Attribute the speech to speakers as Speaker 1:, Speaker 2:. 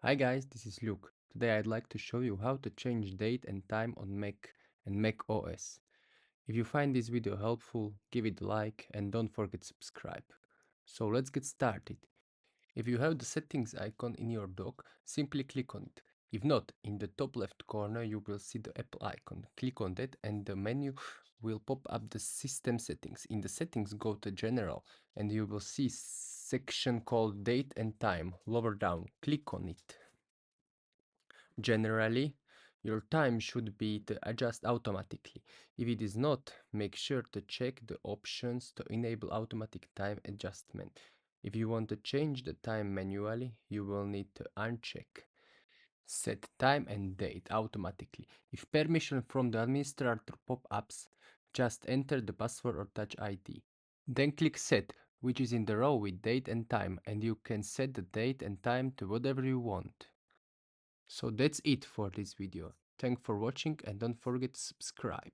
Speaker 1: Hi guys, this is Luke. Today I'd like to show you how to change date and time on Mac and Mac OS. If you find this video helpful, give it a like and don't forget to subscribe. So let's get started. If you have the settings icon in your dock, simply click on it. If not, in the top left corner you will see the Apple icon. Click on that and the menu will pop up the system settings. In the settings, go to general and you will see section called date and time. Lower down, click on it. Generally, your time should be to adjust automatically. If it is not, make sure to check the options to enable automatic time adjustment. If you want to change the time manually, you will need to uncheck set time and date automatically. If permission from the administrator pop-ups, just enter the password or touch ID. Then click set, which is in the row with date and time, and you can set the date and time to whatever you want. So that's it for this video. Thanks for watching and don't forget to subscribe.